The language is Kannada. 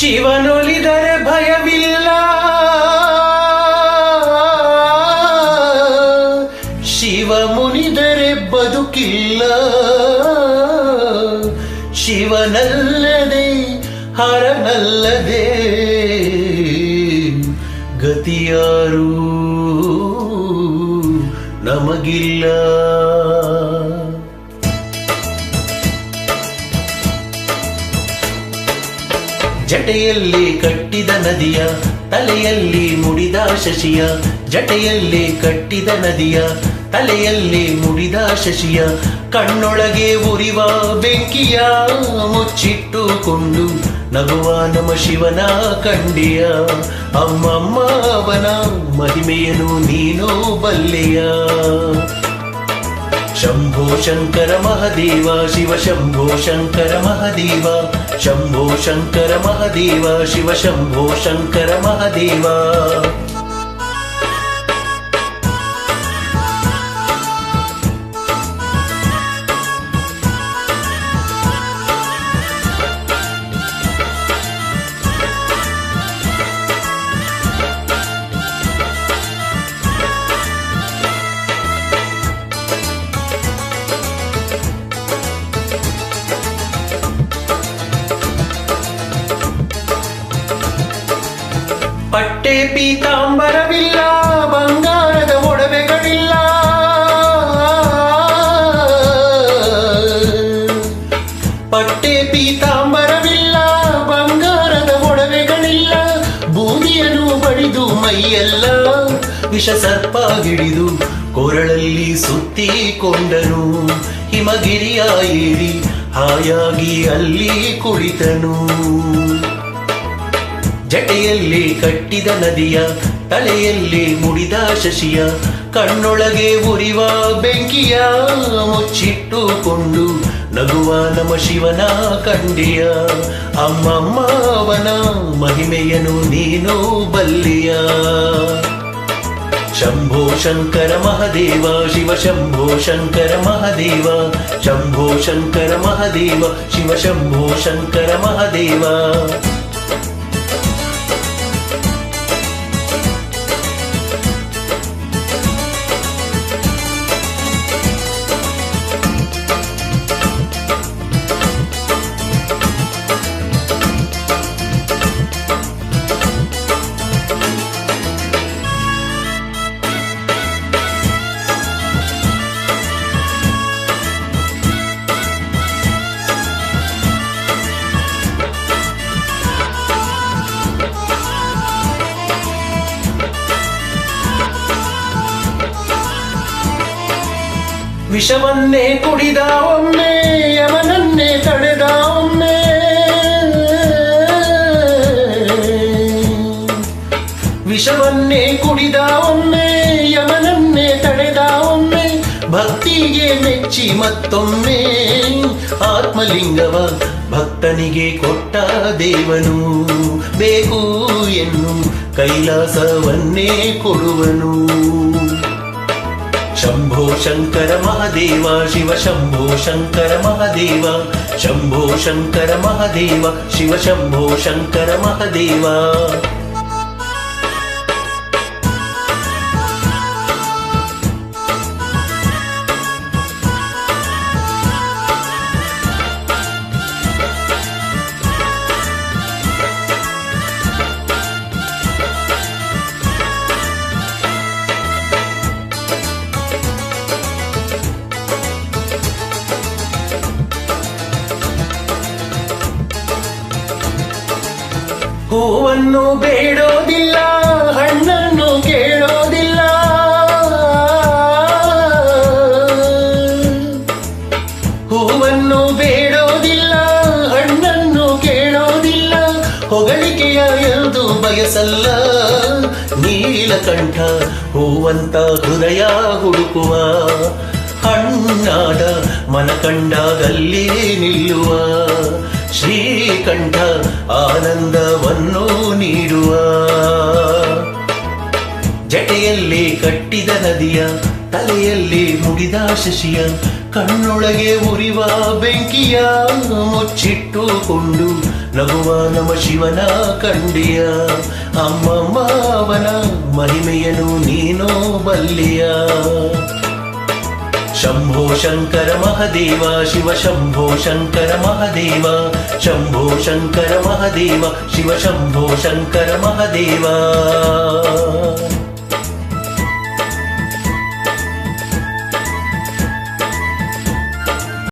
ಶಿವನೊಲಿದರೆ ಭಯವಿಲ್ಲ, ಶಿವ ಮುನಿದರೆ ಬದುಕಿಲ್ಲ. ಶಿವನಲ್ಲದೆ ಹರನಲ್ಲದೆ ಗತಿಯಾರು ನಮಗಿಲ್ಲ. ಜಟೆಯಲ್ಲಿ ಕಟ್ಟಿದ ನದಿಯ, ತಲೆಯಲ್ಲಿ ಮುಡಿದ ಶಶಿಯ. ಜಟೆಯಲ್ಲಿ ಕಟ್ಟಿದ ನದಿಯ, ತಲೆಯಲ್ಲಿ ಮುಡಿದ ಶಶಿಯ. ಕಣ್ಣೊಳಗೆ ಉರಿವ ಬೆಂಕಿಯ ಮುಚ್ಚಿಟ್ಟುಕೊಂಡು ನಗುವ ನಮ ಶಿವನ ಕಂಡಿಯ. ಅಮ್ಮಮ್ಮ ಅವನ ಮಹಿಮೆಯನು ನೀನು ಬಲ್ಲೆಯ. ಶಂಭೋ ಶಂಕರ ಮಹದೇವ ಶಿವ ಶಂಭೋ ಶಂಕರ ಮಹದೇವ. ಶಂಭೋ ಶಂಕರ ಮಹದೇವ ಶಿವ ಶಂಭೋ ಶಂಕರ ಮಹದೇವ. ಪಟ್ಟೆ ಪೀತಾಂಬರವಿಲ್ಲ, ಬಂಗಾರದ ಒಡವೆಗಳಿಲ್ಲ. ಪಟ್ಟೆ ಪೀತಾಂಬರವಿಲ್ಲ, ಬಂಗಾರದ ಒಡವೆಗಳಿಲ್ಲ. ಬೂದಿಯನ್ನು ಬಡಿದು ಮೈಯೆಲ್ಲ ವಿಷ ಸರ್ಪ ಹಿಡಿದು ಕೊರಳಲ್ಲಿ ಸುತ್ತಿಕೊಂಡನು. ಹಿಮಗಿರಿಯ ಏರಿ ಹಾಯಾಗಿ ಅಲ್ಲಿ ಕುಳಿತನು. ಜಟೆಯಲ್ಲಿ ಕಟ್ಟಿದ ನದಿಯ, ತಲೆಯಲ್ಲಿ ಮುಡಿದ ಶಶಿಯ. ಕಣ್ಣೊಳಗೆ ಉರಿವ ಬೆಂಕಿಯ ಮುಚ್ಚಿಟ್ಟುಕೊಂಡು ನಗುವ ನಮ ಶಿವನ ಕಂಡಿಯ. ಅಮ್ಮಮ್ಮ ಅವನ ಮಹಿಮೆಯನು ನೀನು ಬಲ್ಲಿಯ. ಶಂಭೋ ಶಂಕರ ಮಹದೇವ ಶಿವ ಶಂಭೋ ಶಂಕರ ಮಹದೇವ. ಶಂಭೋ ಶಂಕರ ಮಹದೇವ ಶಿವ ಶಂಭೋ ಶಂಕರ ಮಹದೇವ. ವಿಷವನ್ನೇ ಕುಡಿದ ಒಮ್ಮೆ, ಯಮನನ್ನೇ ತಡೆದ ಒಮ್ಮೆ. ವಿಷವನ್ನೇ ಕುಡಿದ ಒಮ್ಮೆ, ಯಮನನ್ನೇ ತಡೆದ ಒಮ್ಮೆ. ಭಕ್ತಿಗೆ ಮೆಚ್ಚಿ ಮತ್ತೊಮ್ಮೆ ಆತ್ಮಲಿಂಗವ ಭಕ್ತನಿಗೆ ಕೊಟ್ಟ ದೇವನು. ಬೇಕು ಎನ್ನು ಕೈಲಾಸವನ್ನೇ ಕೊಡುವನು. ಶಂಭೋ ಶಂಕರ ಮಹದೇವ ಶಿವ ಶಂಭೋ ಶಂಕರ ಮಹದೇವ. ಶಂಭೋ ಶಂಕರ ಮಹದೇವ ಶಿವ ಶಂಭೋ ಶಂಕರ ಮಹದೇವ. ಹೂವನ್ನು ಬೇಡೋದಿಲ್ಲ, ಹಣ್ಣನ್ನು ಕೇಳೋದಿಲ್ಲ. ಹೂವನ್ನು ಬೇಡೋದಿಲ್ಲ, ಹಣ್ಣನ್ನು ಕೇಳೋದಿಲ್ಲ. ಹೊಗಳಿಕೆಯ ಎಂದು ಬಯಸಲ್ಲ ನೀಲಕಂಠ. ಹೂವಂತ ಹೃದಯ ಹುಡುಕುವ, ಹಣ್ಣಾದ ಮನ ಕಂಡಾಗಲ್ಲಿ ನಿಲ್ಲುವ. ಶ್ರೀಕಂಠ ಆನಂದವನ್ನು ನೀಡುವ. ಜಟೆಯಲ್ಲಿ ಕಟ್ಟಿದ ನದಿಯ, ತಲೆಯಲ್ಲಿ ಮುಡಿದ ಶಶಿಯ. ಕಣ್ಣೊಳಗೆ ಉರಿವ ಬೆಂಕಿಯ ಮುಚ್ಚಿಟ್ಟುಕೊಂಡು ನಗುವ ನಮ ಶಿವನ ಕಂಡಿಯ ಅಮ್ಮಮ್ಮ ಅವನ ಮಹಿಮೆಯನು ನೀನೋ ಬಲ್ಲಿಯ ಶಂಭೋ ಶಂಕರ ಮಹದೇವ ಶಿವ ಶಂಭೋ ಶಂಕರ ಮಹದೇವ ಶಂಭೋ ಶಂಕರ ಮಹದೇವ ಶಿವ ಶಂಭೋ ಶಂಕರ ಮಹದೇವ